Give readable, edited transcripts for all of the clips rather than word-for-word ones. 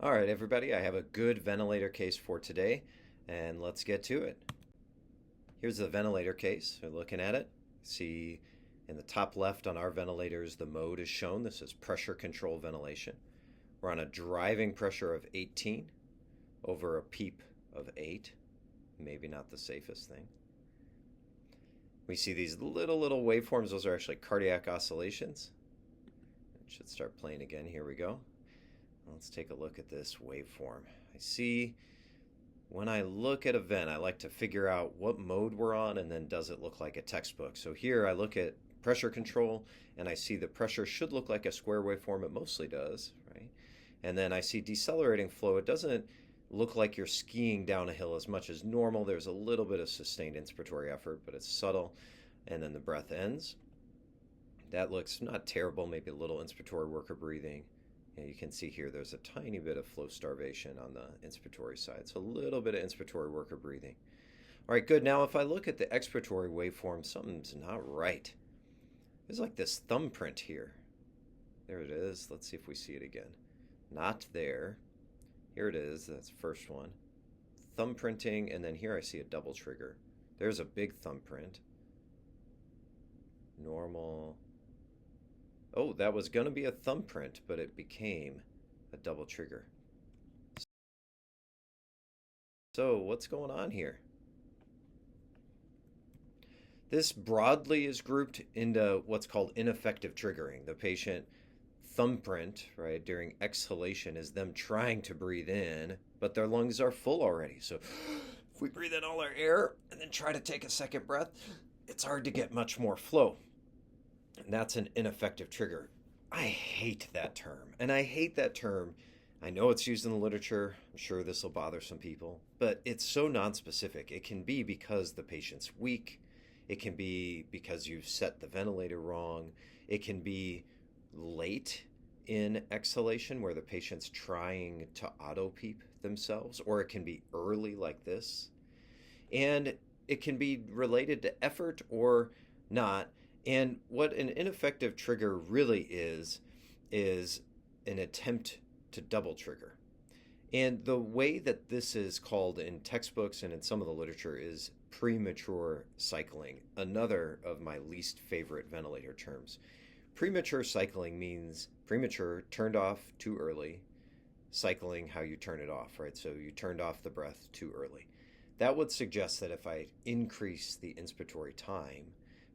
All right, everybody, I have a good ventilator case for today, and let's get to it. Here's the ventilator case. We're looking at it. See in the top left on our ventilators, the mode is shown. This is pressure control ventilation. We're on a driving pressure of 18 over a PEEP of 8. Maybe not the safest thing. We see these little waveforms. Those are actually cardiac oscillations. It should start playing again. Here we go. Let's take a look at this waveform. I see when I look at a vent, I like to figure out what mode we're on and then does it look like a textbook. So here I look at pressure control and I see the pressure should look like a square waveform. It mostly does, right? And then I see decelerating flow. It doesn't look like you're skiing down a hill as much as normal. There's a little bit of sustained inspiratory effort, but it's subtle. And then the breath ends. That looks not terrible, maybe a little inspiratory worker breathing. And you can see here there's a tiny bit of flow starvation on the inspiratory side. So a little bit of inspiratory worker breathing. All right, good. Now if I look at the expiratory waveform, something's not right. There's like this thumbprint here. There it is. Let's see if we see it again. Not there. Here it is. That's the first one. Thumbprinting, and then here I see a double trigger. There's a big thumbprint. Normal. Oh, that was going to be a thumbprint, but it became a double trigger. So what's going on here? This broadly is grouped into what's called ineffective triggering. The patient thumbprint, right, during exhalation is them trying to breathe in, but their lungs are full already. So if we breathe in all our air and then try to take a second breath, it's hard to get much more flow. And that's an ineffective trigger. I hate that term. And I hate that term. I know it's used in the literature. I'm sure this will bother some people. But it's so nonspecific. It can be because the patient's weak. It can be because you've set the ventilator wrong. It can be late in exhalation where the patient's trying to auto-PEEP themselves. Or it can be early like this. And it can be related to effort or not. And what an ineffective trigger really is an attempt to double trigger. And the way that this is called in textbooks and in some of the literature is premature cycling, another of my least favorite ventilator terms. Premature cycling means premature, turned off too early, cycling how you turn it off, right? So you turned off the breath too early. That would suggest that if I increase the inspiratory time,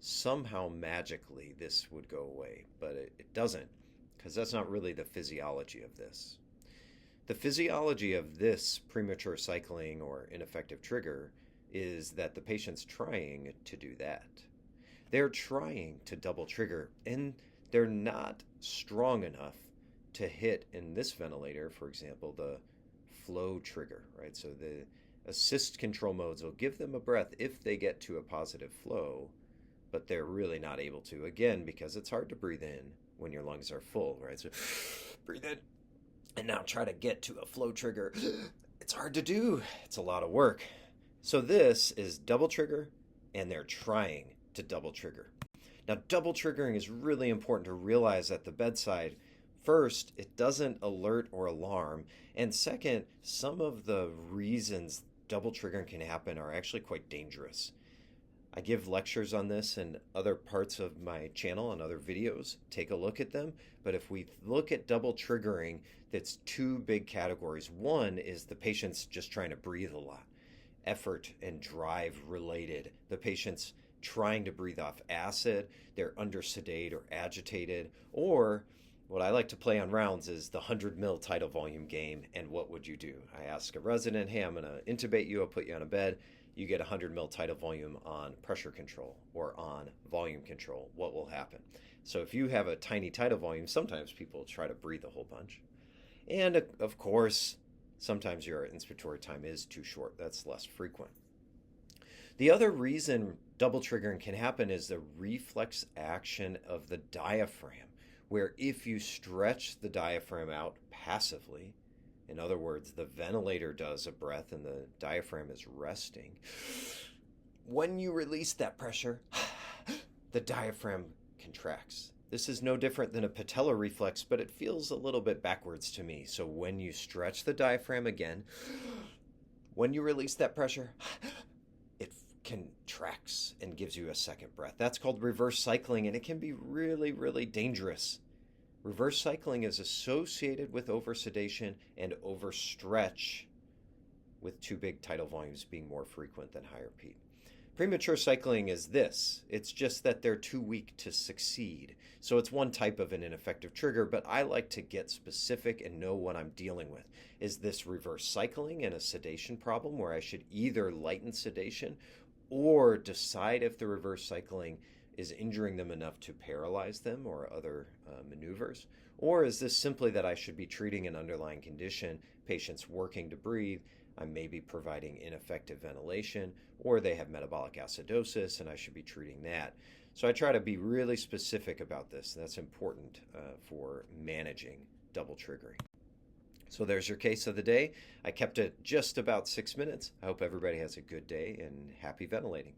somehow magically this would go away, but it doesn't, because that's not really the physiology of this. The physiology of this premature cycling or ineffective trigger is that the patient's trying to do that. They're trying to double trigger, and they're not strong enough to hit, in this ventilator, for example, the flow trigger, right? So the assist control modes will give them a breath if they get to a positive flow, but they're really not able to, again, because it's hard to breathe in when your lungs are full, right? So breathe in, and now try to get to a flow trigger. It's hard to do. It's a lot of work. So this is double trigger, and they're trying to double trigger. Now, double triggering is really important to realize at the bedside. First, it doesn't alert or alarm. And second, some of the reasons double triggering can happen are actually quite dangerous. I give lectures on this in other parts of my channel and other videos. Take a look at them. But if we look at double triggering, that's two big categories. One is the patient's just trying to breathe a lot. Effort and drive related. The patient's trying to breathe off acid. They're under sedate or agitated. Or what I like to play on rounds is the 100 mil tidal volume game. And what would you do? I ask a resident, hey, I'm going to intubate you. I'll put you on a bed. You get 100 mil tidal volume on pressure control or on volume control. What will happen? So if you have a tiny tidal volume, sometimes people try to breathe a whole bunch. And of course, sometimes your inspiratory time is too short. That's less frequent. The other reason double triggering can happen is the reflex action of the diaphragm, where if you stretch the diaphragm out passively, in other words, the ventilator does a breath and the diaphragm is resting. When you release that pressure, the diaphragm contracts. This is no different than a patellar reflex, but it feels a little bit backwards to me. So when you stretch the diaphragm again, when you release that pressure, it contracts and gives you a second breath. That's called reverse cycling, and it can be really, really dangerous. Reverse cycling is associated with oversedation and overstretch, with too big tidal volumes being more frequent than higher peak. Premature cycling is this. It's just that they're too weak to succeed. So it's one type of an ineffective trigger, but I like to get specific and know what I'm dealing with. Is this reverse cycling and a sedation problem where I should either lighten sedation or decide if the reverse cycling is injuring them enough to paralyze them or other maneuvers? Or is this simply that I should be treating an underlying condition, patients working to breathe, I may be providing ineffective ventilation, or they have metabolic acidosis and I should be treating that. So I try to be really specific about this. That's important for managing double triggering. So there's your case of the day. I kept it just about 6 minutes. I hope everybody has a good day and happy ventilating.